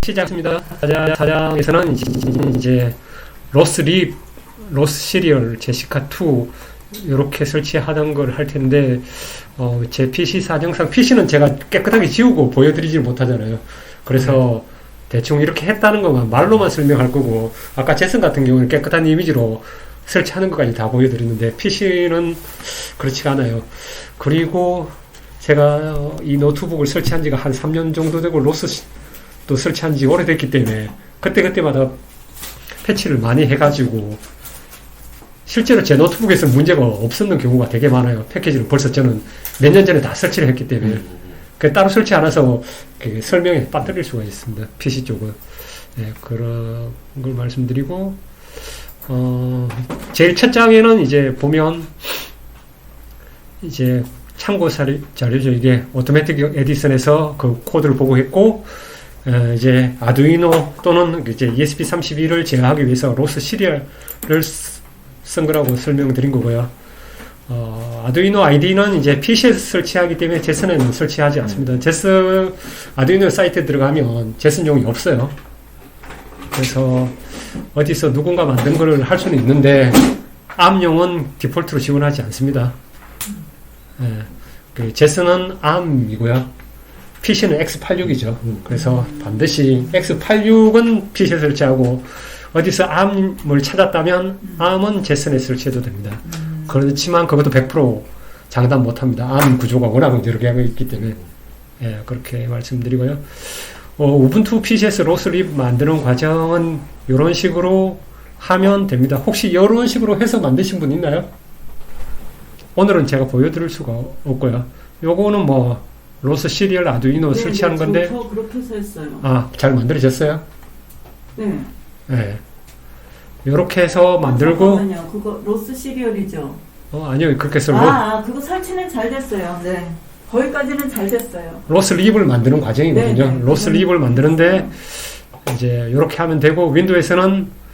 시작입니다. 사장에서는 이제 로스 시리얼 제시카 2 이렇게 설치하던 걸 할 텐데 제 PC 사정상 PC는 제가 깨끗하게 지우고 보여드리질 못하잖아요. 그래서 대충 이렇게 했다는 것만 말로만 설명할 거고, 아까 제슨 같은 경우는 깨끗한 이미지로 설치하는 것까지 다 보여드렸는데 PC는 그렇지가 않아요. 그리고 제가 이 노트북을 설치한 지가 한 3년 정도 되고 로스도 설치한 지 오래됐기 때문에 그때마다 패치를 많이 해가지고 실제로 제 노트북에서 문제가 없었는 경우가 되게 많아요. 패키지를 벌써 저는 몇 년 전에 다 설치를 했기 때문에 따로 설치 안 해서 설명에 빠뜨릴 수가 있습니다. PC 쪽은. 네, 그런 걸 말씀드리고, 제일 첫 장에는 이제 보면 이제 참고 자료죠. 이게 오토매틱 에디션에서 그 코드를 보고 했고, 이제 아두이노 또는 이제 ESP32를 제어하기 위해서 로스 시리얼을 쓴 거라고 설명드린 거고요. 아두이노 ID는 이제 PC에서 설치하기 때문에 제슨에는 설치하지 않습니다. 제슨 아두이노 사이트에 들어가면 제슨용이 없어요. 그래서 어디서 누군가 만든 걸 할 수는 있는데 ARM용은 디폴트로 지원하지 않습니다. 제슨은 ARM이고요. PC는 X86이죠. 그래서 반드시 X86은 PC에 설치하고, 어디서 ARM을 찾았다면 ARM은 제슨에 설치해도 됩니다. 그렇지만 그것도 100% 장담 못합니다. ARM 구조가 워낙 여러 개가 있기 때문에. 예, 그렇게 말씀드리고요. 우분투 PC에서 로스립 만드는 과정은 이런 식으로 하면 됩니다. 혹시 이런 식으로 해서 만드신 분 있나요? 오늘은 제가 보여드릴 수가 없고요. 요거는 뭐 로스 시리얼 아두이노 설치하는 건데. 저 그렇게 해서 했어요. 아, 잘 만들어졌어요? 네. 네. 요렇게 해서 만들고. 잠깐만요. 그거 로스 시리얼이죠? 아니요. 그렇게 해서 그거 설치는 잘 됐어요. 네. 거기까지는 잘 됐어요. 로스 립을 만드는 과정이거든요. 네. 로스 립을 만드는데 이제 요렇게 하면 되고, 윈도우에서는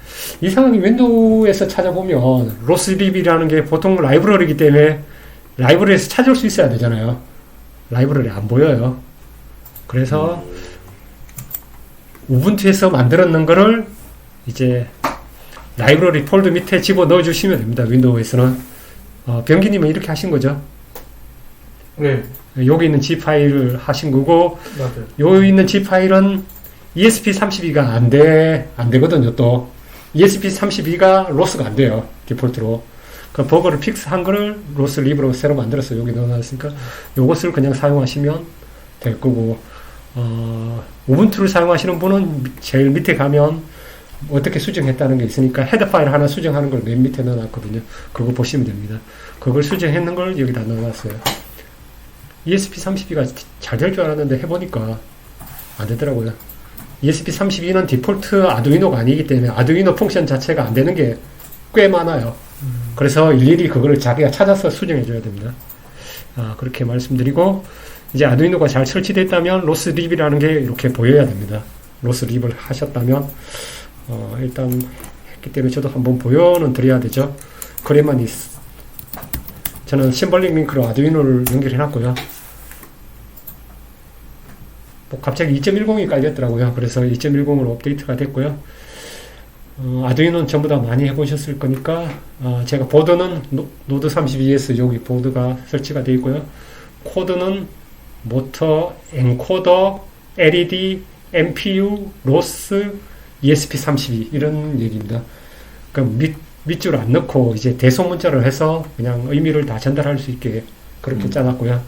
이상하게 윈도우에서 찾아보면 로스 립이라는 게 보통 라이브러리이기 때문에 라이브러리에서 찾을 수 있어야 되잖아요. 라이브러리 안 보여요. 그래서 우분투에서 만들었는 거를 이제 라이브러리 폴더 밑에 집어 넣어 주시면 됩니다. 윈도우에서는. 병기님은 이렇게 하신 거죠? 네. 여기 있는 G 파일을 하신 거고, 맞아요. 여기 있는 G 파일은 ESP32가 안 되거든요. 또 ESP32가 로스가 안 돼요. 디폴트로. 그 버그를 픽스한 거를 로스 립으로 새로 만들어서 여기 넣어놨으니까 요것을 그냥 사용하시면 될 거고, 우분투를 사용하시는 분은 제일 밑에 가면 어떻게 수정했다는 게 있으니까 헤더 파일 하나 수정하는 걸 맨 밑에 넣어놨거든요. 그거 보시면 됩니다. 그걸 수정했는 걸 여기다 넣어놨어요. ESP32가 잘 될 줄 알았는데 해보니까 안 되더라고요. ESP32는 디폴트 아두이노가 아니기 때문에 아두이노 펑션 자체가 안 되는 게 꽤 많아요. 그래서 일일이 그거를 자기가 찾아서 수정해 줘야 됩니다. 그렇게 말씀드리고, 이제 아두이노가 잘 설치됐다면 로스 립이라는 게 이렇게 보여야 됩니다. 로스 립을 하셨다면 일단 했기 때문에 저도 한번 보여는 드려야 되죠. 그래만 저는 심벌링 링크로 아두이노를 연결해 놨고요. 갑자기 2.10이 깔렸더라고요. 그래서 2.10으로 업데이트가 됐고요. 아두이노는 전부 다 많이 해보셨을 거니까, 제가 보드는 노드 32S 여기 보드가 설치가 되어 있고요. 코드는 모터, 엔코더, LED, MPU, 로스, ESP32 이런 얘기입니다. 그러니까 밑줄 안 넣고 이제 대소문자를 해서 그냥 의미를 다 전달할 수 있게 그렇게 짜놨고요.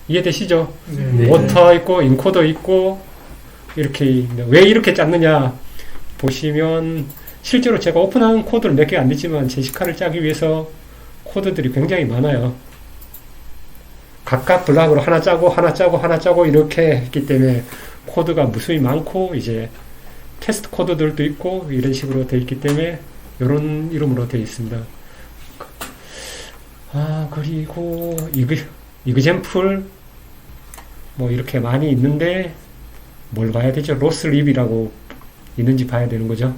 이해되시죠? 네. 모터 있고 인코더 있고 이렇게. 왜 이렇게 짰느냐 보시면, 실제로 제가 오픈한 코드를 몇 개가 안 됐지만 제시카를 짜기 위해서 코드들이 굉장히 많아요. 각각 블락으로 하나 짜고 이렇게 했기 때문에 코드가 무수히 많고, 이제 테스트 코드들도 있고 이런 식으로 되어 있기 때문에 이런 이름으로 되어 있습니다. 그리고 이그젠플 뭐 이렇게 많이 있는데 뭘 봐야 되죠? 로스 립이라고 있는지 봐야 되는 거죠.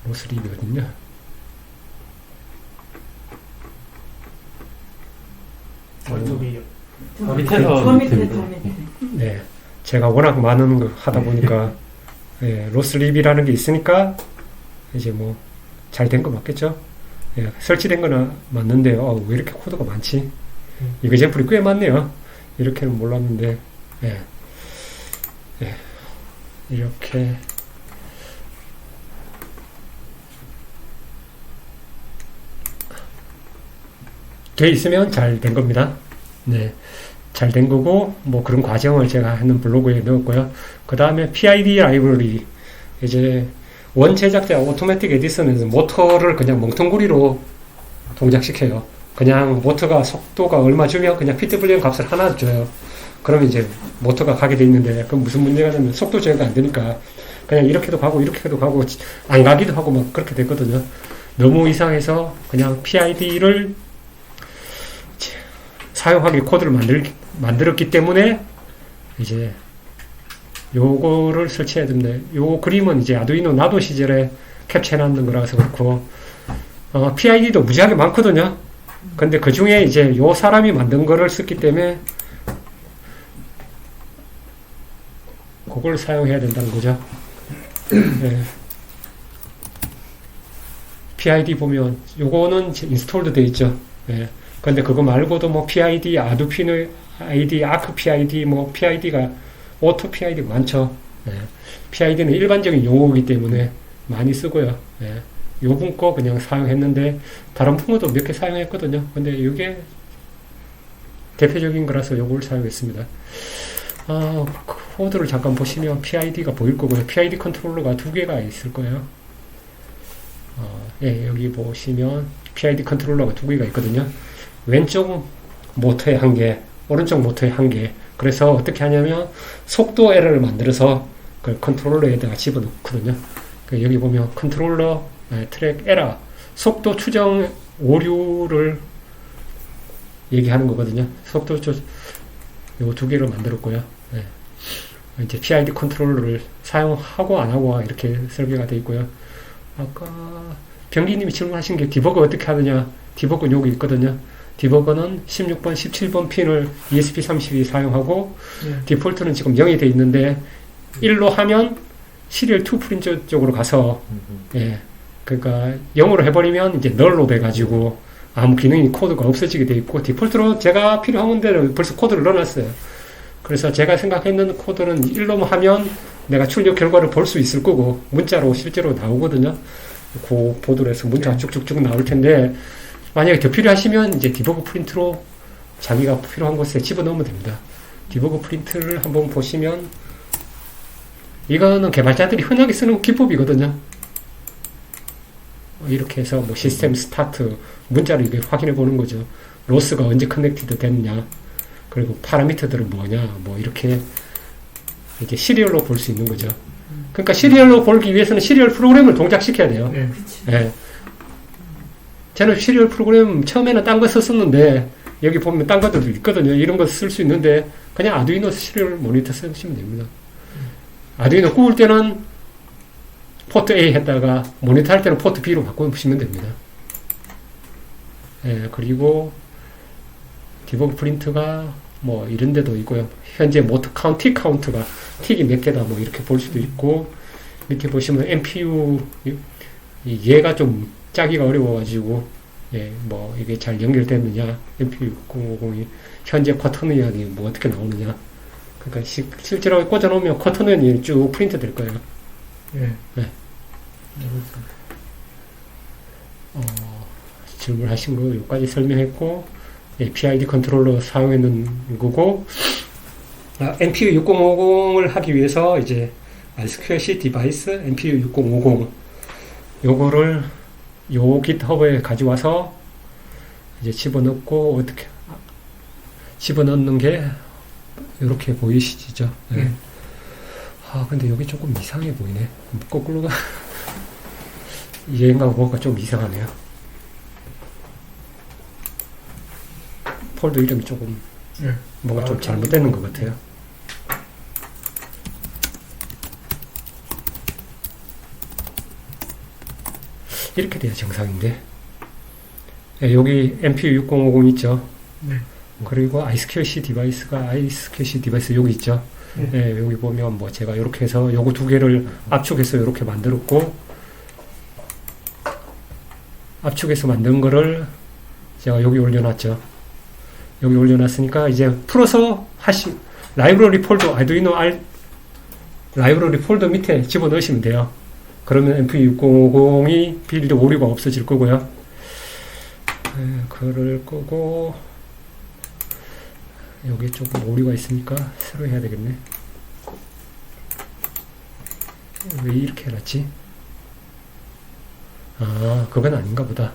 로스 립이거든요. 저기 저 밑에서 밑에. 네. 제가 워낙 많은 거 하다 보니까 예, 로스립이라는 게 있으니까 이제 뭐 잘 된 거 맞겠죠? 예, 설치된 거는 맞는데 왜 이렇게 코드가 많지? 이거 젬플이 꽤 많네요. 이렇게는 몰랐는데 예, 예, 이렇게 돼 있으면 잘 된 겁니다. 네. 잘 된 거고, 뭐 그런 과정을 제가 하는 블로그에 넣었고요. 그 다음에 PID 라이브러리. 이제 원 제작자 오토매틱 에디슨에서 모터를 그냥 멍텅구리로 동작시켜요. 그냥 모터가 속도가 얼마 주면 그냥 PWM 값을 하나 줘요. 그러면 이제 모터가 가게 돼 있는데, 그럼 무슨 문제가 되면 속도 제어가 안 되니까 그냥 이렇게도 가고 이렇게도 가고 안 가기도 하고 막 그렇게 됐거든요. 너무 이상해서 그냥 PID를 사용하기 코드를 만들었기 때문에 이제 요거를 설치해야 됩니다. 요 그림은 이제 아두이노 나도 시절에 캡처해놨는 거라서 그렇고 PID도 무지하게 많거든요. 근데 그 중에 이제 요 사람이 만든 거를 썼기 때문에 그걸 사용해야 된다는 거죠. 네. PID 보면 요거는 인스톨도 돼 있죠. 네. 근데 그거 말고도 뭐 PID, 아두피노 ID, 아크 PID, 뭐 PID가 오토 PID가 많죠. 예. PID는 일반적인 용어이기 때문에 많이 쓰고요. 예. 요분 거 그냥 사용했는데 다른 품어도 몇 개 사용했거든요. 근데 이게 대표적인 거라서 요걸 사용했습니다. 코드를 잠깐 보시면 PID가 보일 거고요. PID 컨트롤러가 두 개가 있을 거예요. 예, 여기 보시면 PID 컨트롤러가 두 개가 있거든요. 왼쪽 모터에 한 개, 오른쪽 모터에 한 개. 그래서 어떻게 하냐면 속도 에러를 만들어서 그 컨트롤러에다가 집어넣거든요. 여기 보면 컨트롤러 트랙 에러, 속도 추정 오류를 얘기하는 거거든요. 속도 요 두 개를 만들었고요. 네. 이제 PID 컨트롤러를 사용하고 안 하고 이렇게 설계가 되어 있고요. 아까 병기님이 질문하신 게 디버거 어떻게 하느냐? 디버거 여기 있거든요. 디버거는 16번, 17번 핀을 ESP32 사용하고 디폴트는 지금 0이 되어 있는데 1로 하면 시리얼 2 프린트 쪽으로 가서 예, 그러니까 0으로 해버리면 이제 널로 돼가지고 아무 기능이 코드가 없어지게 돼 있고 디폴트로 제가 필요한 대로 벌써 코드를 넣어놨어요. 그래서 제가 생각했는 코드는 1로 하면 내가 출력 결과를 볼 수 있을 거고 문자로 실제로 나오거든요. 그 보드로 해서 문자가 쭉쭉쭉 나올 텐데 만약에 더 필요하시면 이제 디버그 프린트로 자기가 필요한 곳에 집어넣으면 됩니다. 디버그 프린트를 한번 보시면 이거는 개발자들이 흔하게 쓰는 기법이거든요. 이렇게 해서 뭐 시스템 스타트 문자로 이게 확인해 보는 거죠. 로스가 언제 커넥티드 됐냐, 그리고 파라미터들은 뭐냐, 뭐 이렇게 이게 시리얼로 볼 수 있는 거죠. 그러니까 시리얼로 보기 위해서는 시리얼 프로그램을 동작시켜야 돼요. 네. 예. 저는 시리얼 프로그램 처음에는 딴 거 썼었는데 여기 보면 딴 것들도 있거든요. 이런 거 쓸 수 있는데 그냥 아두이노 시리얼 모니터 쓰시면 됩니다. 아두이노 구울 때는 포트 A 했다가 모니터 할 때는 포트 B로 바꾸시면 됩니다. 예, 그리고 디버그 프린트가 뭐 이런 데도 있고요. 현재 모터 카운트, 틱 카운트가 틱이 몇 개다 뭐 이렇게 볼 수도 있고, 밑에 보시면 MPU 얘가 좀 짜기가 어려워가지고 예, 뭐 이게 잘 연결됐느냐, MPU 6050이 현재 쿼터니언이 뭐 어떻게 나오느냐. 그러니까 실제로 꽂아놓으면 쿼터니언이 쭉 프린트 될 거예요. 예. 네. 질문하신 거 여기까지 설명했고, 예, PID 컨트롤러 사용했는 거고, MPU 6050을 하기 위해서 이제 I2C 디바이스 MPU 6050 요거를 요 깃허브에 가져와서 이제 집어넣고, 어떻게 집어넣는 게 이렇게 보이시죠? 네. 근데 여기 조금 이상해 보이네. 거꾸로 가. 얘가 뭔가 좀 이상하네요. 폴더 이름이 조금 뭔가 좀 잘못되는 것 같아요. 이렇게 돼야 정상인데. 예, 여기 MPU 6050 있죠. 네. 그리고 I2C 디바이스 여기 있죠. 예, 여기 보면 뭐 제가 이렇게 해서 요거 두 개를 압축해서 이렇게 만들었고, 압축해서 만든 거를 제가 여기 올려놨죠. 여기 올려놨으니까 이제 풀어서 라이브러리 폴더, 아두이노 라이브러리 폴더 밑에 집어넣으시면 돼요. 그러면 MP6050이 빌드 오류가 없어질 거고요. 그를 끄고, 여기 조금 오류가 있으니까 새로 해야 되겠네. 왜 이렇게 해놨지? 아, 그건 아닌가 보다.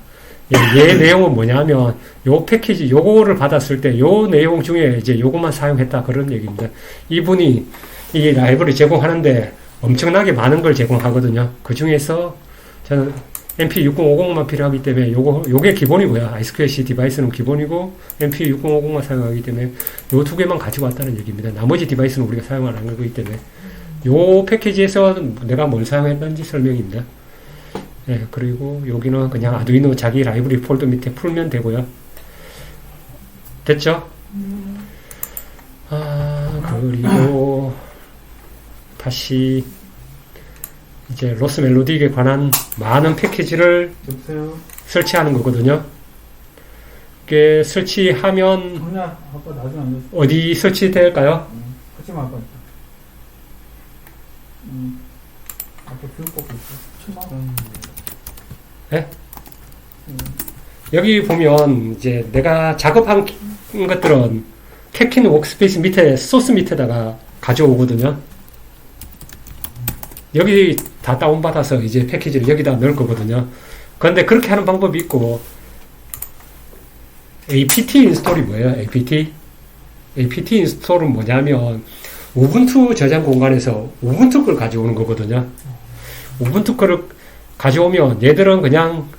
얘 내용은 뭐냐면, 요 패키지, 요거를 받았을 때, 요 내용 중에 이제 요것만 사용했다. 그런 얘기입니다. 이분이 이 라이브러리 제공하는데 엄청나게 많은 걸 제공하거든요. 그 중에서 저는 MP6050만 필요하기 때문에 요게 기본이고요. I2C 디바이스는 기본이고, MP6050만 사용하기 때문에 요 두 개만 가지고 왔다는 얘기입니다. 나머지 디바이스는 우리가 사용 안 하는 거기 때문에. 요 패키지에서 내가 뭘 사용했는지 설명입니다. 예, 그리고 여기는 그냥 아두이노 자기 라이브러리 폴더 밑에 풀면 되고요. 됐죠? 그리고 다시 이제 로스 멜로딕에 관한 많은 패키지를 여보세요? 설치하는 거거든요. 이게 설치하면 정리야, 아빠 나중에 안 됐어. 어디 설치될까요? 같이 마, 아빠. 아빠 교육 받고 있어. 추마. 네? 여기 보면 이제 내가 작업한 것들은 캐킨 워크스페이스 밑에 소스 밑에다가 가져오거든요. 여기 다 다운받아서 이제 패키지를 여기다 넣을 거거든요. 그런데 그렇게 하는 방법이 있고, apt 인스톨이 뭐예요? apt 인스톨은 뭐냐면 우분투 저장 공간에서 우분투 걸 가져오는 거거든요. 우분투 거를 가져오면 얘들은 그냥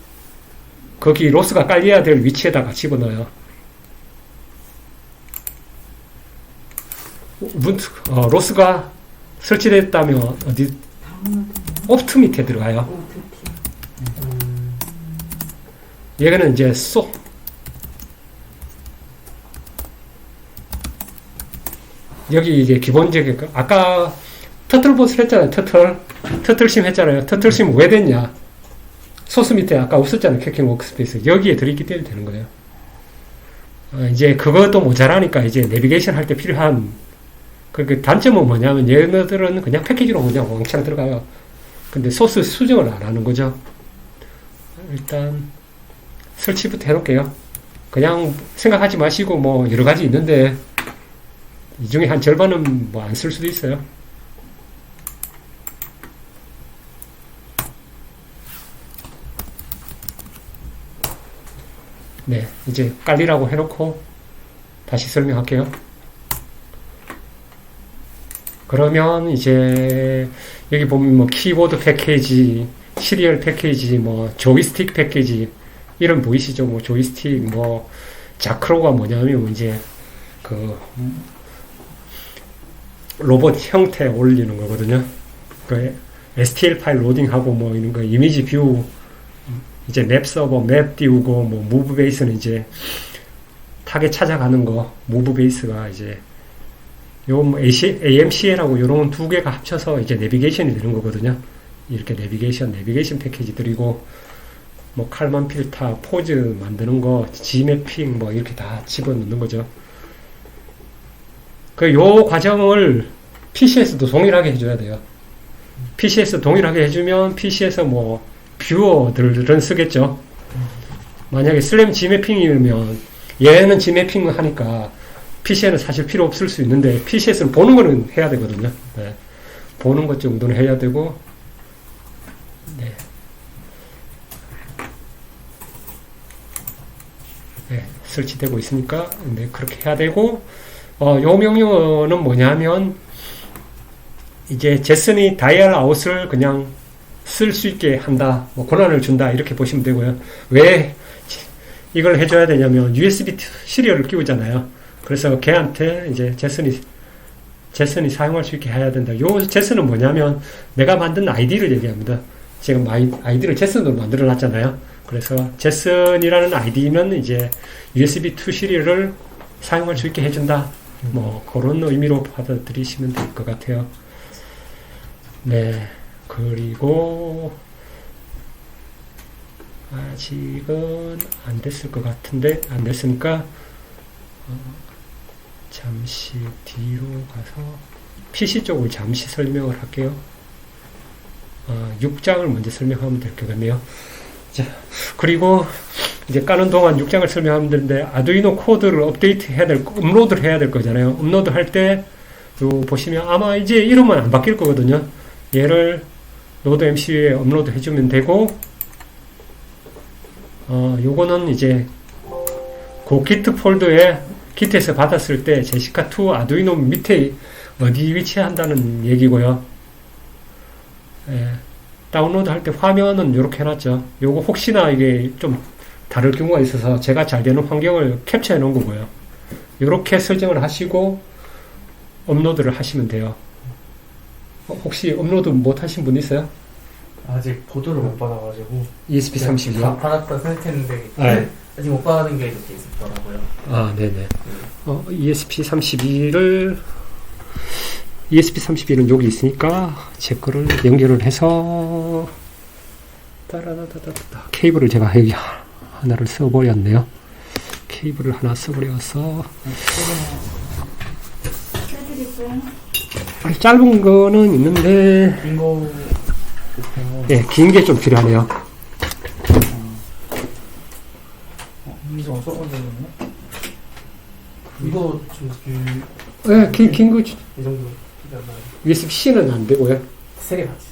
거기 로스가 깔려야 될 위치에다가 집어넣어요. 우분투 로스가 설치됐다면 어디 옵트 밑에 들어가요. 얘는 이제 여기 이제 기본적인 아까 터틀봇을 했잖아요. 터틀심 했잖아요. 터틀심 왜 됐냐? 소스 밑에 아까 없었잖아요. 캐킹 워크스페이스 여기에 들어있기 때문에 되는 거예요. 이제 그것도 모자라니까 이제 내비게이션 할 때 필요한 그 단점은 뭐냐면 얘네들은 그냥 패키지로 그냥 왕창 들어가요. 근데 소스 수정을 안 하는 거죠. 일단 설치부터 해놓을게요. 그냥 생각하지 마시고 뭐 여러 가지 있는데 이 중에 한 절반은 뭐 안 쓸 수도 있어요. 네, 이제 깔리라고 해놓고 다시 설명할게요. 그러면 이제 여기 보면 뭐 키보드 패키지, 시리얼 패키지, 뭐 조이스틱 패키지 이런 보이시죠? 뭐 조이스틱, 뭐 자크로가 뭐냐면 이제 그 로봇 형태 올리는 거거든요. 그 STL 파일 로딩하고 뭐 이런 거 이미지 뷰 이제 맵 서버 맵 띄우고 뭐 무브 베이스는 이제 타겟 찾아가는 거 무브 베이스가 이제 요 뭐 AMCL하고 요런 두 개가 합쳐서 이제 내비게이션이 되는 거거든요. 이렇게 내비게이션 패키지들이고 뭐 칼만 필터 포즈 만드는 거 G매핑 뭐 이렇게 다 집어넣는 거죠. 그 요 과정을 PC에서도 동일하게 해줘야 돼요. PC에서 동일하게 해주면 PC에서 뭐 뷰어들은 쓰겠죠. 만약에 슬램 G매핑이면 얘는 G매핑을 하니까 PC에는 사실 필요 없을 수 있는데 PC에서는 보는 거는 해야 되거든요. 네. 보는 것 정도는 해야 되고 네. 네, 설치되고 있으니까 네, 그렇게 해야 되고 요 명령어는 뭐냐면 이제 제슨이 다이얼 아웃을 그냥 쓸 수 있게 한다, 뭐 권한을 준다 이렇게 보시면 되고요. 왜 이걸 해줘야 되냐면 USB 시리얼을 끼우잖아요. 그래서 걔한테 이제 제슨이 사용할 수 있게 해야 된다. 요 제슨은 뭐냐면 내가 만든 아이디를 얘기합니다. 지금 아이디를 제슨으로 만들어 놨잖아요. 그래서 제슨이라는 아이디는 이제 USB2 시리얼을 사용할 수 있게 해준다. 뭐 그런 의미로 받아들이시면 될 것 같아요. 네, 그리고 아직은 안 됐을 것 같은데 안 됐으니까 잠시 뒤로 가서 PC 쪽을 잠시 설명을 할게요. 6장을 먼저 설명하면 될 것 같네요. 자, 그리고 이제 까는 동안 6장을 설명하면 되는데 아두이노 코드를 업로드를 해야 될 거잖아요. 업로드 할 때 요 보시면 아마 이제 이름은 안 바뀔 거거든요. 얘를 노드 MCU에 업로드 해주면 되고 요거는 이제 그 기트 폴더에 기트에서 받았을 때 제시카2 아두이노 밑에 어디 위치한다는 얘기고요. 예, 다운로드 할 때 화면은 이렇게 해놨죠. 요거 혹시나 이게 좀 다를 경우가 있어서 제가 잘 되는 환경을 캡처해 놓은 거고요. 이렇게 설정을 하시고 업로드를 하시면 돼요. 혹시 업로드 못 하신 분 있어요? 아직 보도를 못 받아가지고 ESP32요? 다 받았다 생각했는데 네. 아직 못 받은 게 이렇게 있었더라고요. 아, 네네. ESP32는 여기 있으니까 제 거를 연결을 해서 따라다다다다 케이블을 제가 여기 하나를 써버렸네요. 케이블을 하나 써버려서 해드릴까요? 짧은 거는 있는데 이거 예, 긴 게 좀 필요하네요. 이거 써가지고 이거 좀 예, 긴 거 이 정도 필요하나요? USB-C는 안 되고요. 3개 같이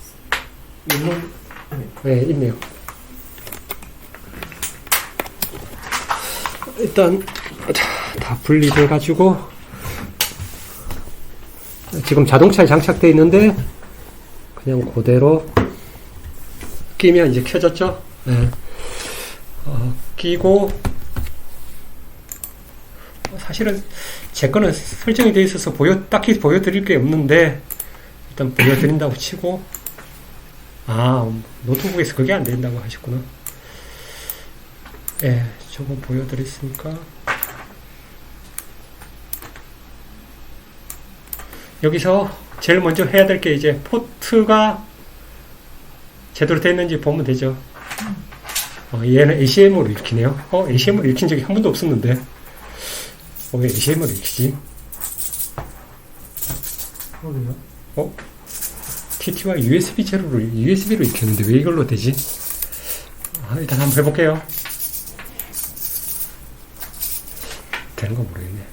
있어요. 이거 예, 있네요. 일단 다 분리돼 가지고 지금 자동차에 장착되어 있는데 그냥 그대로 끼면 이제 켜졌죠. 네. 끼고 사실은 제 거는 설정이 되어 있어서 딱히 보여드릴 게 없는데 일단 보여드린다고 치고 노트북에서 그게 안 된다고 하셨구나. 예, 저거 보여드렸으니까 여기서 제일 먼저 해야 될 게 이제 포트가 제대로 됐는지 보면 되죠. 얘는 ACM으로 읽히네요. ACM으로 읽힌 적이 한 번도 없었는데 왜 ACM으로 읽히지? 그러게요. TT와 USB로 읽혔는데 왜 이걸로 되지? 일단 한번 해볼게요. 되는 거 모르겠네.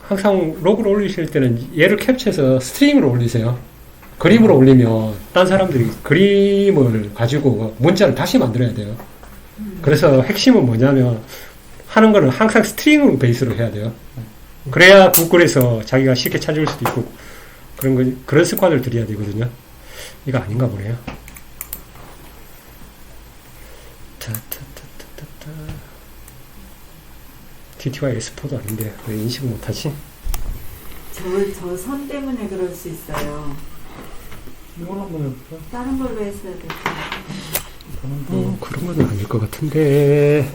항상 로그를 올리실 때는 얘를 캡처해서 스트링으로 올리세요. 그림으로 올리면 딴 사람들이 그림을 가지고 문자를 다시 만들어야 돼요. 그래서 핵심은 뭐냐면 하는 거는 항상 스트링으로 베이스로 해야 돼요. 그래야 구글에서 자기가 쉽게 찾을 수도 있고 그런 습관을 들여야 되거든요. 이거 아닌가 보네요. TTY S4도 아닌데 왜 인식 못하지? 저 선 때문에 그럴 수 있어요. 이걸 한번 해볼까요? 다른 걸로 했어야 될 텐데. 그런 건 아닐 것 같은데.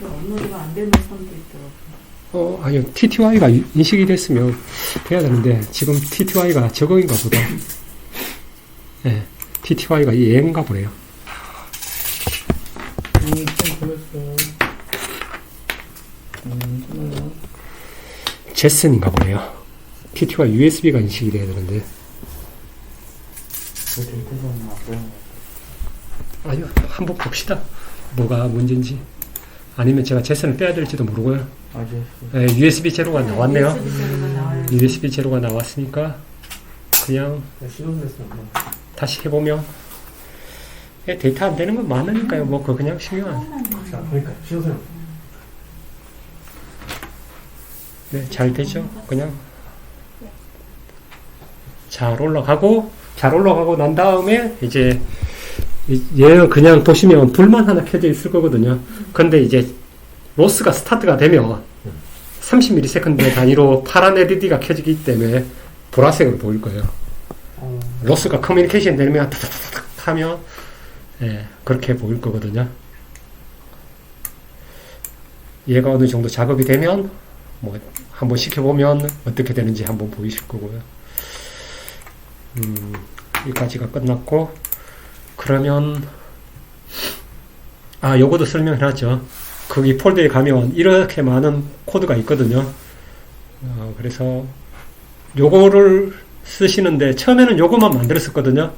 업로드가 안 되는 선도 있더라고요. 아니요. TTY가 인식이 됐으면 돼야 되는데 지금 TTY가 저거인가 보다. 네, TTY가 얘인가 보네요. 좀 걸렸어요. 제슨인가 보네요. TTY USB가 인식이 돼야 되는데. 아니요, 한번 봅시다. 뭐가 문제인지. 아니면 제가 제선을 빼야 될지도 모르고요. 네, USB 제로가 나왔네요. USB 제로가 나왔으니까 그냥 다시 해보면 데이터 안 되는 건 많으니까요. 뭐 그거 그냥 신경 안. 네, 잘 되죠. 그냥 잘 올라가고 난 다음에 이제 얘는 그냥 보시면 불만 하나 켜져 있을 거거든요. 근데 이제 로스가 스타트가 되면 30ms 단위로 파란 LED가 켜지기 때문에 보라색으로 보일 거예요. 로스가 커뮤니케이션 되면 타타타닥 하면 예, 그렇게 보일 거거든요. 얘가 어느 정도 작업이 되면 뭐 한번 시켜보면 어떻게 되는지 한번 보이실 거고요. 여기까지가 끝났고, 그러면 요것도 설명해놨죠. 거기 폴더에 가면 이렇게 많은 코드가 있거든요. 그래서 요거를 쓰시는데 처음에는 요것만 만들었었거든요.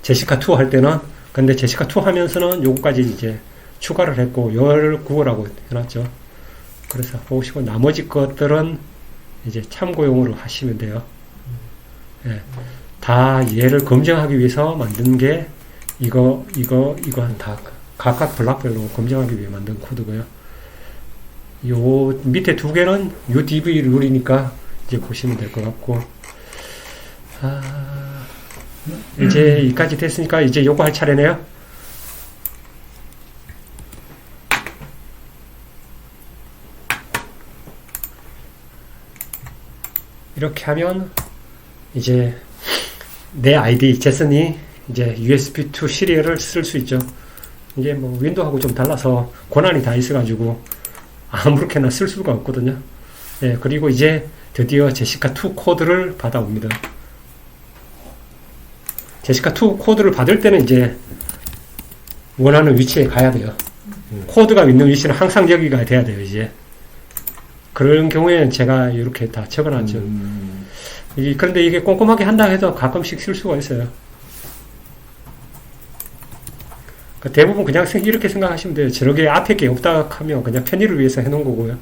제시카2 할 때는. 근데 제시카2 하면서는 요거까지 이제 추가를 했고 19라고 해놨죠. 그래서 보시고 나머지 것들은 이제 참고용으로 하시면 돼요. 예, 다 얘를 검증하기 위해서 만든 게 이거 다 각각 블락별로 검증하기 위해 만든 코드고요. 요 밑에 두 개는 UDV 룰이니까 이제 보시면 될 것 같고, 이제 여기까지 됐으니까 이제 요거 할 차례네요. 이렇게 하면 이제 내 아이디 제슨이 이제 USB2 시리얼을 쓸 수 있죠. 이게 뭐 윈도우하고 좀 달라서 권한이 다 있어가지고 아무렇게나 쓸 수가 없거든요. 예, 그리고 이제 드디어 제시카2 코드를 받아옵니다. 제시카2 코드를 받을 때는 이제 원하는 위치에 가야 돼요. 코드가 있는 위치는 항상 여기가 돼야 돼요, 이제. 그런 경우에는 제가 이렇게 다 적어놨죠. 그런데 이게 꼼꼼하게 한다 해도 가끔씩 실수가 있어요. 대부분 그냥 이렇게 생각하시면 돼요. 저렇게 앞에 게 없다 하면 그냥 편의를 위해서 해놓은 거고요.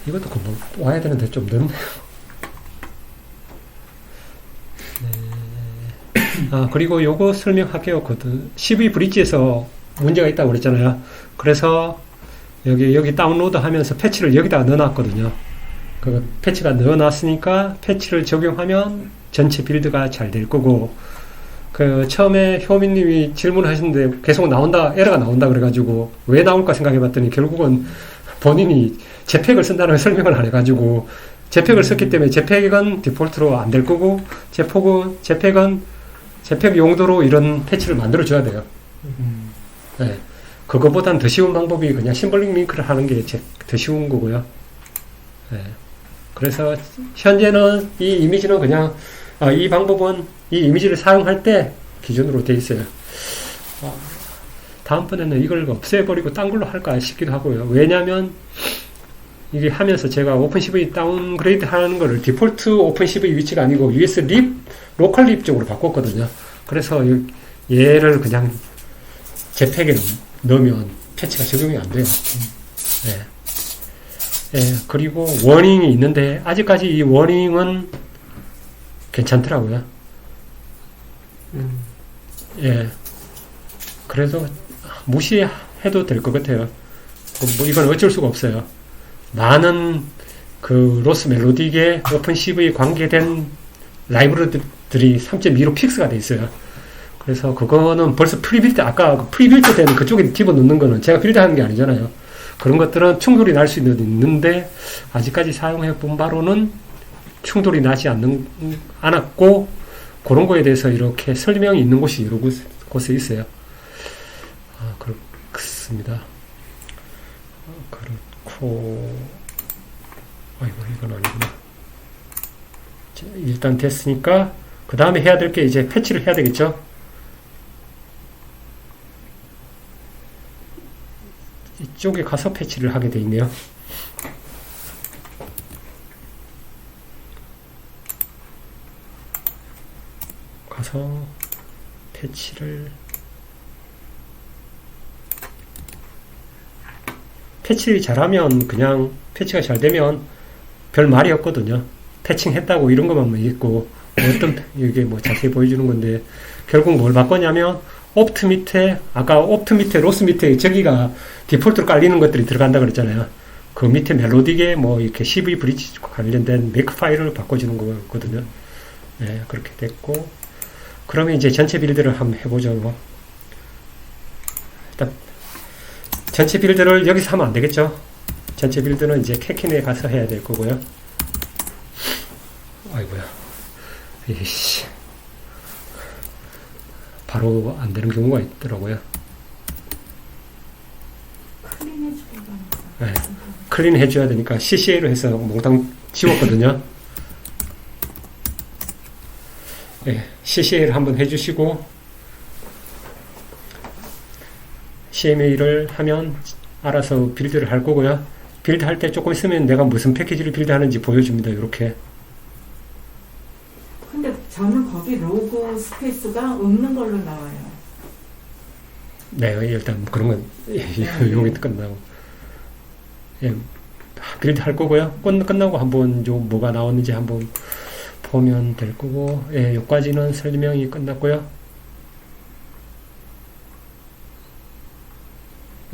이것도 금방 와야 되는데 좀 늦네요. 그리고 요거 설명할게요. CV 브릿지에서 문제가 있다고 그랬잖아요. 그래서 여기 다운로드 하면서 패치를 여기다가 넣어놨거든요. 그 패치가 넣어놨으니까 패치를 적용하면 전체 빌드가 잘 될 거고, 처음에 효민님이 질문을 하셨는데 계속 에러가 나온다 그래가지고 왜 나올까 생각해봤더니 결국은 본인이 제팩을 쓴다는 걸 설명을 안 해가지고, 제팩을 썼기 때문에 제팩은 디폴트로 안 될 거고, 제팩 용도로 이런 패치를 만들어줘야 돼요. 네. 그거보단 더 쉬운 방법이 그냥 심볼릭 링크를 하는 게 더 쉬운 거고요. 네. 그래서 현재는 이 이미지는 그냥 이 방법은 이 이미지를 사용할 때 기준으로 돼 있어요. 다음번에는 이걸 없애버리고 딴 걸로 할까 싶기도 하고요. 왜냐면 이게 하면서 제가 오픈CV 다운그레이드 하는 거를 디폴트 오픈CV 위치가 아니고 US 립, 로컬 립 쪽으로 바꿨거든요. 그래서 얘를 그냥 제팩에 넣으면 패치가 적용이 안 돼요. 네. 네, 그리고 워닝이 있는데 아직까지 이 워닝은 괜찮더라고요. 예. 그래서 무시해도 될 것 같아요. 뭐 이건 어쩔 수가 없어요. 많은 로스 멜로딕의 오픈CV 관계된 라이브러리들이 3.25 픽스가 돼 있어요. 그래서 그거는 벌써 아까 프리빌트 된 그쪽에 집어넣는 거는 제가 빌드하는 게 아니잖아요. 그런 것들은 충돌이 날 수 있는데 아직까지 사용해 본 바로는 충돌이 나지 않았고, 그런 거에 대해서 이렇게 설명이 있는 곳이 여러 곳에 있어요. 그렇습니다. 그렇고, 이건 아니구나. 자, 일단 됐으니까 그 다음에 해야 될 게 이제 패치를 해야 되겠죠. 이쪽에 가서 패치를 하게 돼 있네요. 가서 패치를 잘하면, 그냥 패치가 잘 되면 별 말이 없거든요. 패칭했다고 이런 것만 있고, 이게 뭐 자세히 보여주는 건데, 결국 뭘 바꿨냐면 옵트 밑에 로스 밑에 저기가 디폴트로 깔리는 것들이 들어간다 그랬잖아요. 그 밑에 멜로딕에 뭐 이렇게 CV 브릿지 관련된 맥 파일을 바꿔주는 거거든요. 네, 그렇게 됐고, 그러면 이제 전체 빌드를 한번 해보죠. 일단 전체 빌드를 여기서 하면 안 되겠죠. 전체 빌드는 이제 캐킨에 가서 해야 될 거고요. 아이고야. 이씨. 바로 안 되는 경우가 있더라고요. 네. 클린 해줘야 되니까 CCA로 해서 몽땅 지웠거든요. 네. CCA를 한번 해주시고 CMA를 하면 알아서 빌드를 할 거고요. 빌드 할 때 조금 있으면 내가 무슨 패키지를 빌드 하는지 보여줍니다. 이렇게. 근데 저는 거기 로고 스페이스가 없는 걸로 나와요. 네, 일단 그런 건 여기 끝나고. 예, 빌드 할 거고요. 끝나고 한번 좀 뭐가 나왔는지 한번 보면 될 거고. 예, 여기까지는 설명이 끝났고요.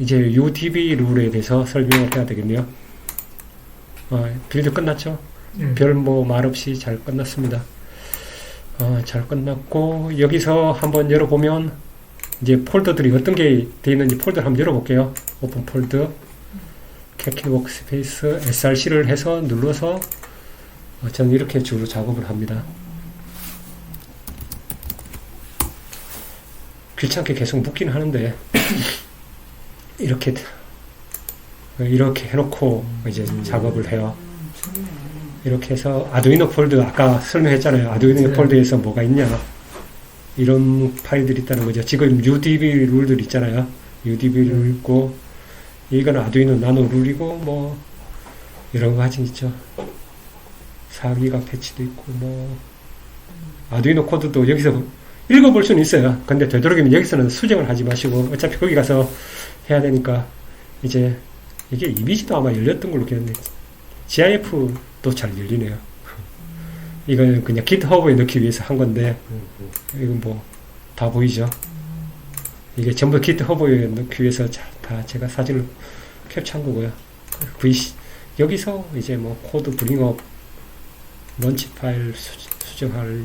이제 UDB 룰에 대해서 설명을 해야 되겠네요. 빌드 끝났죠? 별 뭐 말 없이 잘 끝났습니다. 잘 끝났고, 여기서 한번 열어보면, 이제 폴더들이 어떤 게 되어 있는지 폴더를 한번 열어볼게요. 오픈 폴더, 캐키 워크스페이스, SRC를 해서 눌러서, 저는 이렇게 주로 작업을 합니다. 귀찮게 계속 묻긴 하는데, 이렇게 해놓고 이제 작업을 해요. 이렇게 해서 아두이노 폴더 아까 설명했잖아요. 아두이노 폴더에서 뭐가 있냐 이런 파일들이 있다는 거죠. 지금 UDB 룰들 있잖아요. UDB 룰 있고 이건 아두이노 나노 룰이고 뭐 여러 가지 있죠. 4기가 패치도 있고 뭐 아두이노 코드도 여기서 읽어볼 수는 있어요. 근데 되도록이면 여기서는 수정을 하지 마시고 어차피 거기 가서 해야 되니까 이제 이게 이미지도 아마 열렸던 걸로 기억했는데 GIF도 잘 열리네요. 이건 그냥 GitHub에 넣기 위해서 한 건데 이건 뭐 다 보이죠? 이게 전부 GitHub에 넣기 위해서 다 제가 사진을 캡처한 거고요. 여기서 이제 뭐 코드 브링업 런치 파일 수정할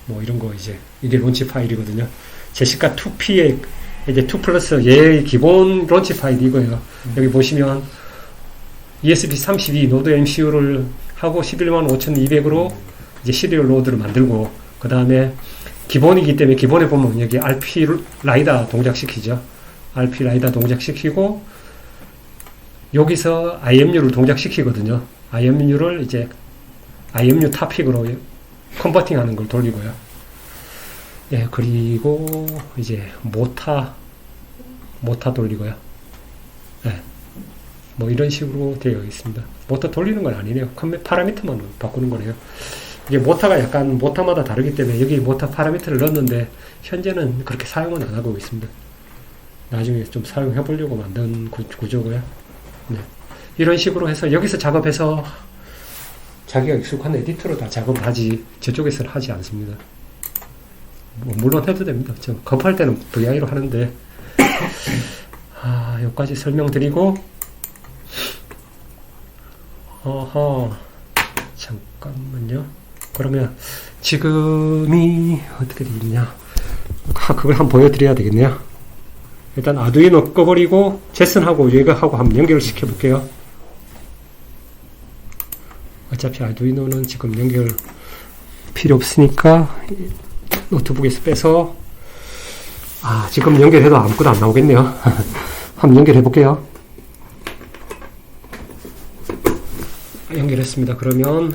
뭐 이런 거 이제 이게 론치 파일이거든요. 제시카 2P의 이제 2 플러스 얘의 기본 론치 파일이 이거예요. 여기 보시면 ESP32 노드 MCU를 하고 115,200으로 이제 시리얼 로드를 만들고 그 다음에 기본이기 때문에 기본에 보면 여기 RP 라이다 동작시키죠. RP 라이다 동작시키고 여기서 IMU를 동작시키거든요. IMU를 이제 IMU 타픽으로 컨버팅 하는 걸 돌리고요. 예, 그리고 이제 모타 돌리고요. 예, 뭐 이런 식으로 되어 있습니다. 모타 돌리는 건 아니네요. 파라미터만 바꾸는 거네요. 이게 모타가 약간 모타마다 다르기 때문에 여기 모타 파라미터를 넣었는데 현재는 그렇게 사용은 안 하고 있습니다. 나중에 좀 사용해 보려고 만든 구조고요. 네. 이런 식으로 해서 여기서 작업해서 자기가 익숙한 에디터로 다 작업을 하지 저쪽에서는 하지 않습니다. 뭐 물론 해도 됩니다. 저 겁할 때는 VI로 하는데 여기까지 설명드리고 잠깐만요. 그러면 지금이 어떻게 되겠냐 그걸 한번 보여드려야 되겠네요. 일단 아두이노 꺼버리고 제슨하고 얘가하고 한번 연결을 시켜 볼게요. 어차피 아두이노는 지금 연결 필요 없으니까 노트북에서 빼서 지금 연결해도 아무것도 안 나오겠네요. 한번 연결해 볼게요. 연결했습니다. 그러면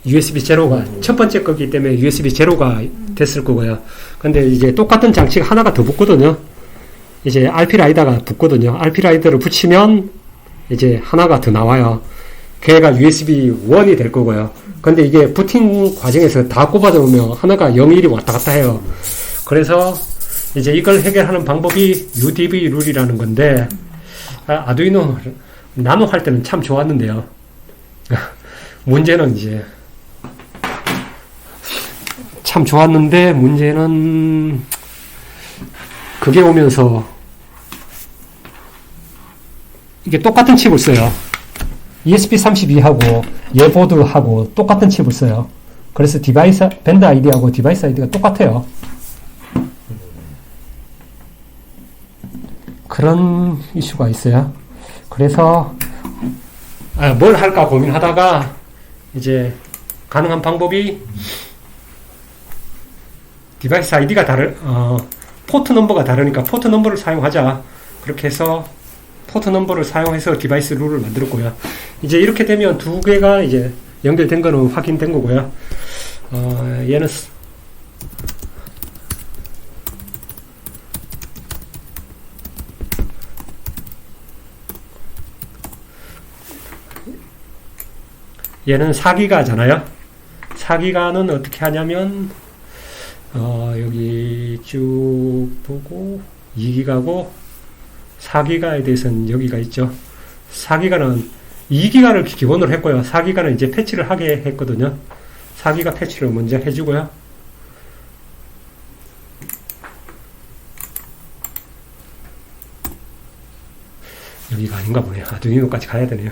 USB 제로가 첫 번째 거기 때문에 USB 제로가 됐을 거고요. 근데 이제 똑같은 장치가 하나가 더 붙거든요. 이제 RP 라이다가 붙거든요. RP 라이다를 붙이면 이제 하나가 더 나와요. 걔가 USB 1이 될 거고요. 근데 이게 부팅 과정에서 다 꼽아져 오면 하나가 0, 1이 왔다 갔다 해요. 그래서 이제 이걸 해결하는 방법이 UDB 룰이라는 건데 아두이노 나노 할 때는 참 좋았는데요. 문제는 이제 참 좋았는데 문제는 그게 오면서 이게 똑같은 칩을 써요. ESP32하고 얘 보드하고 똑같은 칩을 써요. 그래서 디바이스 밴드 아이디하고 디바이스 아이디가 똑같아요. 그런 이슈가 있어요. 그래서 뭘 할까 고민하다가 이제 가능한 방법이 디바이스 아이디가 포트 넘버가 다르니까 포트 넘버를 사용하자. 그렇게 해서 포트 넘버를 사용해서 디바이스 룰을 만들었고요. 이제 이렇게 되면 두 개가 이제 연결된 거는 확인된 거고요. 얘는 얘는 4기가잖아요. 4기가는 어떻게 하냐면 여기 쭉 보고 2기가고 4기가에 대해서는 여기가 있죠. 4기가는 2기가를 기본으로 했고요. 4기가는 이제 패치를 하게 했거든요. 4기가 패치를 먼저 해주고요. 여기가 아닌가 보네요. 아두이노까지 가야 되네요.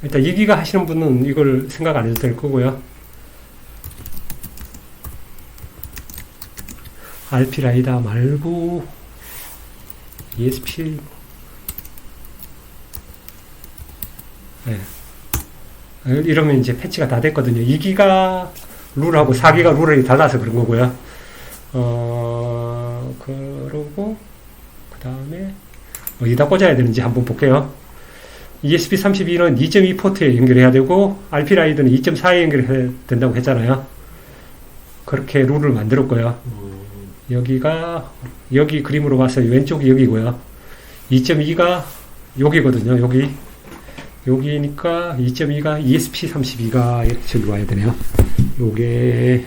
일단 2기가 하시는 분은 이걸 생각 안 해도 될 거고요. RP 라이다 말고 ESP 네. 이러면 이제 패치가 다 됐거든요. 2기가 룰하고 4기가 룰이 달라서 그런 거고요. 그러고 그 다음에 어디다 꽂아야 되는지 한번 볼게요. ESP32는 2.2 포트에 연결해야 되고 RP 라이드는 2.4에 연결해야 된다고 했잖아요. 그렇게 룰을 만들었고요. 여기가 여기 그림으로 봐서 왼쪽이 여기고요. 2.2가 여기거든요. 여기니까 2.2가 ESP32가 이렇게 저기 와야 되네요. 요게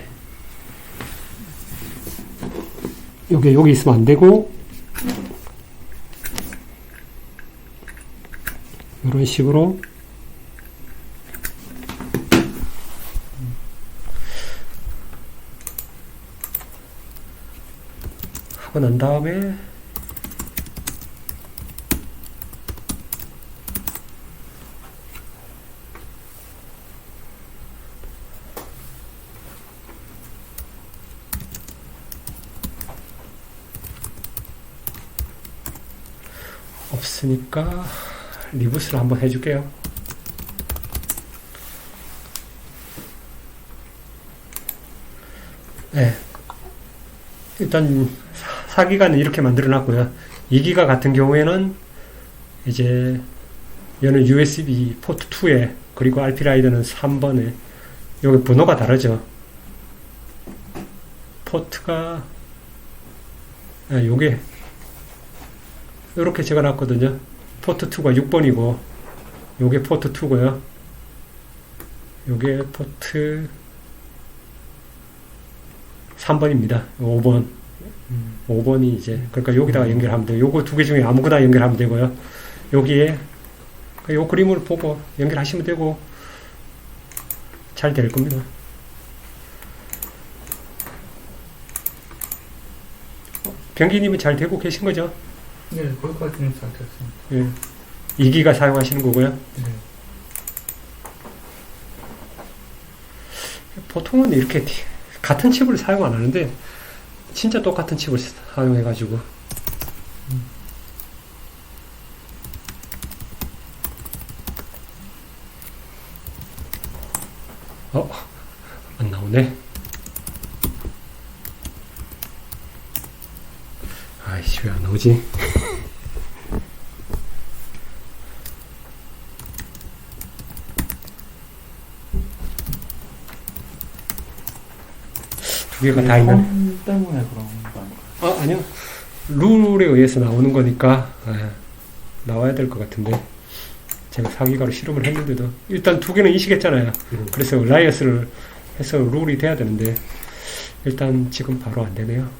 여기 있으면 안 되고 이런 식으로 하고 난 다음에 없으니까 리부스를 한번 해줄게요. 네. 일단 4기가는 이렇게 만들어 놨고요. 2기가 같은 경우에는 이제 얘는 USB 포트 2에 그리고 RP 라이더는 3번에 여기 번호가 다르죠. 포트가 요게 이렇게 적어 놨거든요. 포트 2가 6번이고 요게 포트 2고요. 요게 포트 3번입니다. 5번. 5번이 이제 그러니까 여기다가 연결하면 돼요. 요거 두 개 중에 아무거나 연결하면 되고요. 여기에 요 그림을 보고 연결하시면 되고 잘 될 겁니다. 병기님은 잘 되고 계신 거죠? 네, 거기까지는 잘 됐습니다. 예. 2기가 사용하시는 거고요. 네. 보통은 이렇게 같은 칩을 사용 안 하는데 진짜 똑같은 칩을 사용해가지고 안 나오네. 아이씨, 왜 안 나오지? 두 개가 다 있는. 폰 때문에 그런 거 아닐까요? 아니요. 룰에 의해서 나오는 거니까 나와야 될 것 같은데 제가 4기가로 실험을 했는데도 일단 두 개는 인식했잖아요. 그래서 라이어스를 해서 룰이 돼야 되는데 일단 지금 바로 안 되네요.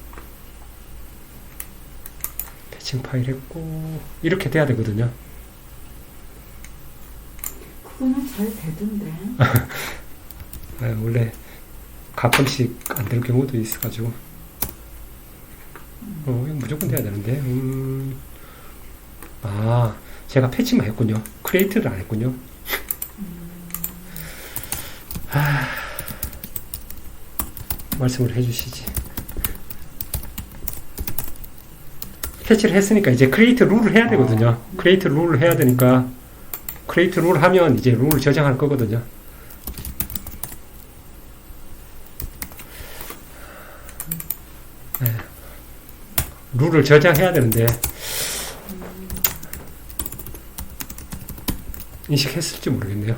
패칭 파일 했고 이렇게 돼야 되거든요. 그거는 잘 되던데. 원래 가끔씩 안 될 경우도 있어가지고 이거 무조건 돼야 되는데 제가 패치만 했군요. 크리에이트를 안 했군요. 말씀을 해주시지. 패치를 했으니까 이제 크리에이트 룰을 해야 되거든요. 크리에이트 룰을 해야 되니까 크리에이트 룰 하면 이제 룰을 저장할 거거든요. 네. 룰을 저장해야 되는데 인식했을지 모르겠네요.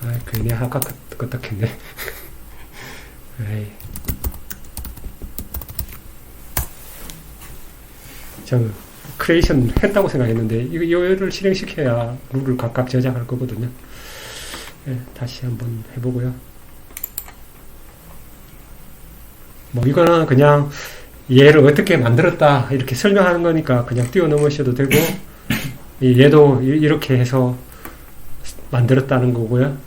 아, 괜히 아까 껐다 했네. 저는 크리에이션 했다고 생각했는데 이거를 실행시켜야 룰을 각각 저장할 거거든요. 네, 다시 한번 해보고요. 뭐 이거는 그냥 얘를 어떻게 만들었다 이렇게 설명하는 거니까 그냥 뛰어넘으셔도 되고 얘도 이렇게 해서 만들었다는 거고요.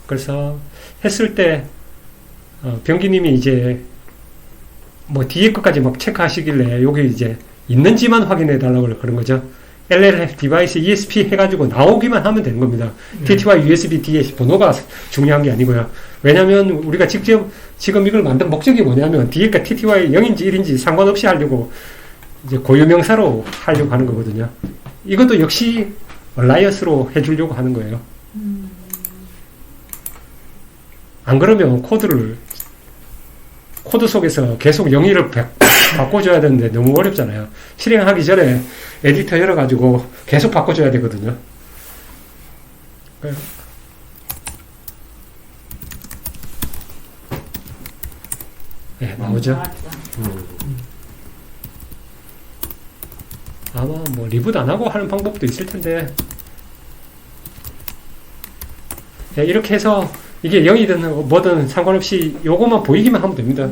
그래서 했을 때 병기님이 이제 뭐 뒤에 것까지 막 체크하시길래 여기 이제 있는지만 확인해 달라고 그런 거죠. LLF 디바이스 ESP 해가지고 나오기만 하면 되는 겁니다. TTY USB DS 번호가 중요한 게 아니고요. 왜냐면 우리가 직접 지금 이걸 만든 목적이 뭐냐면 뒤에가 TTY 0인지 1인지 상관없이 하려고 이제 고유명사로 하려고 하는 거거든요. 이것도 역시 얼라이어스로 해주려고 하는 거예요. 안 그러면 코드 속에서 계속 영의를 바꿔줘야 되는데 너무 어렵잖아요. 실행하기 전에 에디터 열어가지고 계속 바꿔줘야 되거든요. 네, 나오죠? 아마 뭐 리부트 안 하고 하는 방법도 있을 텐데, 네, 이렇게 해서 이게 0이든 뭐든 상관없이 요거만 보이기만 하면 됩니다.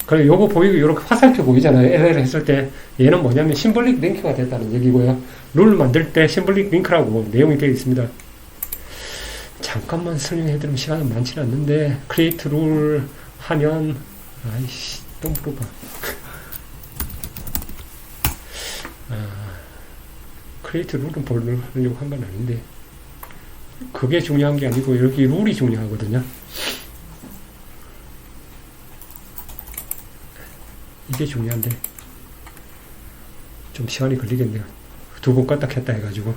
그리고 요거 보이고 이렇게 화살표 보이잖아요. LL 했을 때 얘는 뭐냐면 심볼릭 링크가 됐다는 얘기고요. 룰 만들 때 심볼릭 링크라고 내용이 되어 있습니다. 잠깐만 설명해드리면 시간은 많지는 않는데 크리에이트 룰 하면 아이씨 또 물어봐. 크리에이트 룰은 보려고 한 건 아닌데 그게 중요한 게 아니고 여기 룰이 중요하거든요. 이게 중요한데 좀 시간이 걸리겠네요. 두 번 껐다 켰다 해가지고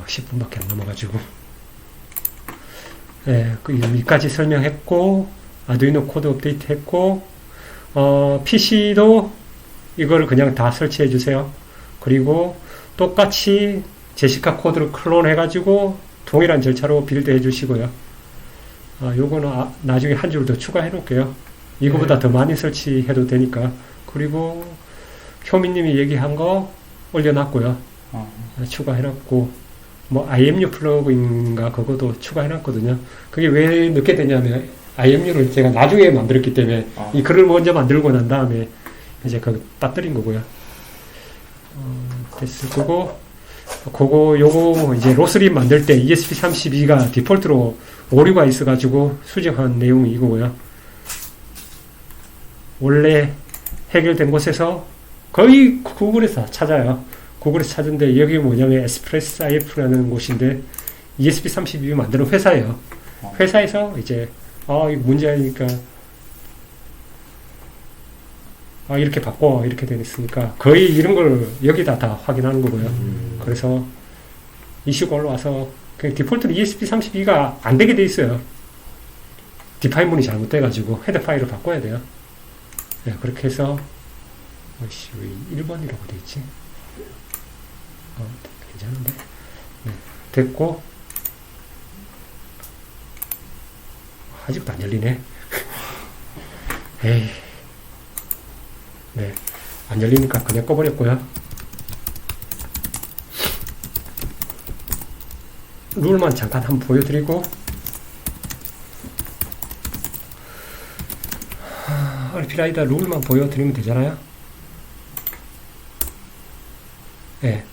10분밖에 안 남아가지고 네, 여기까지 설명했고 아두이노 코드 업데이트 했고 PC도 이거를 그냥 다 설치해 주세요. 그리고 똑같이 제시카 코드를 클론 해가지고 동일한 절차로 빌드 해주시고요. 요거는 나중에 한 줄 더 추가해 놓을게요. 이거보다 더 많이 설치해도 되니까. 그리고 효민님이 얘기한 거 올려놨고요. 추가해 놨고 뭐 IMU 플러그인가 그것도 추가해 놨거든요. 그게 왜 늦게 되냐면 IMU를 제가 나중에 만들었기 때문에 이 글을 먼저 만들고 난 다음에 이제 그거 빠뜨린 거고요. 됐을 거고 요거 이제 로스립 만들 때 ESP32가 디폴트로 오류가 있어가지고 수정한 내용이 이거고요. 원래 해결된 곳에서 거의 구글에서 찾아요. 구글에서 찾은데 여기 뭐냐면 에스프레스 IF라는 곳인데 ESP32 만드는 회사예요. 회사에서 이제 이거 문제니까 이렇게 바꿔 이렇게 되었으니까 거의 이런 걸 여기다 다 확인하는 거고요. 그래서 이슈가 올라와서 그냥 디폴트로 ESP32가 안 되게 돼 있어요. 디파인문이 잘못돼가지고 헤더 파일을 바꿔야 돼요. 네, 그렇게 해서 왜 1번이라고 돼 있지? 괜찮은데? 네, 됐고 아직도 안 열리네. 에이. 네, 안 열리니까 그냥 꺼버렸고요. 룰만 잠깐 한번 보여드리고 RP라이더 룰만 보여드리면 되잖아요. 네,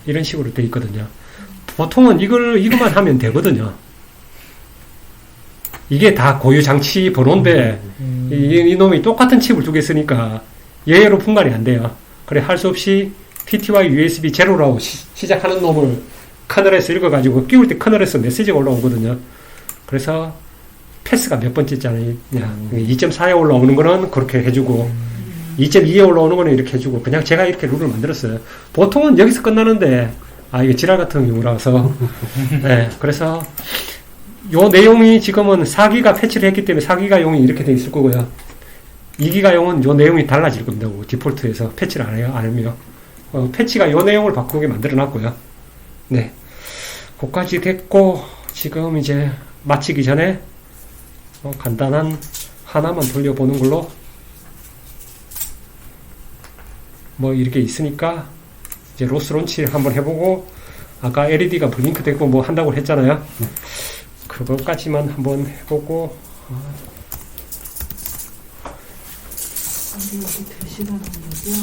이런 식으로 돼 있거든요. 보통은 이것만 하면 되거든요. 이게 다 고유 장치 번호인데 이놈이 똑같은 칩을 두 개 쓰니까 얘로 분간이 안 돼요. 그래 할 수 없이 TTY USB 제로라고 시작하는 놈을 커널에서 읽어가지고 끼울 때 커널에서 메시지가 올라오거든요. 그래서 패스가 몇 번째잖아요. 2.4에 올라오는 거는 그렇게 해주고 2.2에 올라오는 거는 이렇게 해주고 그냥 제가 이렇게 룰을 만들었어요. 보통은 여기서 끝나는데 이게 지랄 같은 경우라서 네, 그래서 요 내용이 지금은 4기가 패치를 했기 때문에 4기가 용이 이렇게 돼 있을 거고요. 2기가 용은 요 내용이 달라질 겁니다. 디폴트에서 패치를 안 하면 패치가 요 내용을 바꾸게 만들어 놨고요. 네, 그까지 됐고 지금 이제 마치기 전에 간단한 하나만 돌려보는 걸로 뭐 이렇게 있으니까 이제 로스 론치를 한번 해보고 아까 LED가 블링크 됐고 뭐 한다고 했잖아요. 그것까지만 한번 해보고 여기 2시간 정도요.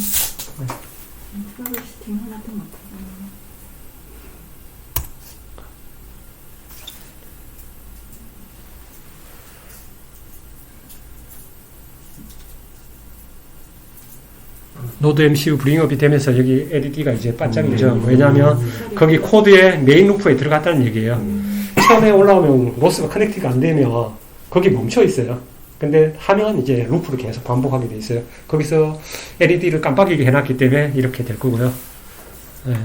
트러블슈팅 하나도 못하고. 노드 MCU 브링업이 되면서 여기 LED가 이제 반짝이죠. 왜냐하면 거기 코드에 메인 루프에 들어갔다는 얘기예요. 처음에 올라오면 로스가 커넥트가 안 되면 거기 멈춰 있어요. 근데 하면 이제 루프를 계속 반복하게 돼 있어요. 거기서 LED를 깜빡이게 해놨기 때문에 이렇게 될 거고요. 네.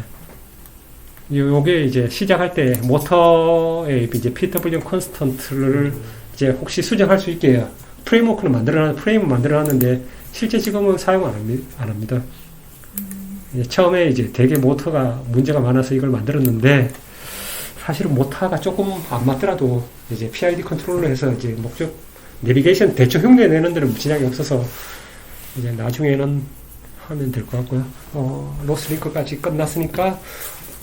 요게 이제 시작할 때 모터의 이제 PWM 컨스턴트를 이제 혹시 수정할 수 있게 해요. 프레임을 만들어놨는데 실제 지금은 사용 안 합니다. 처음에 이제 되게 모터가 문제가 많아서 이걸 만들었는데 사실은 모터가 조금 안 맞더라도 이제 PID 컨트롤러 해서 이제 목적 내비게이션 대충 흉내 내는 데는 지장이 없어서 이제 나중에는 하면 될 것 같고요. 로스링크까지 끝났으니까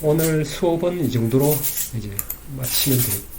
오늘 수업은 이 정도로 이제 마치면 돼요.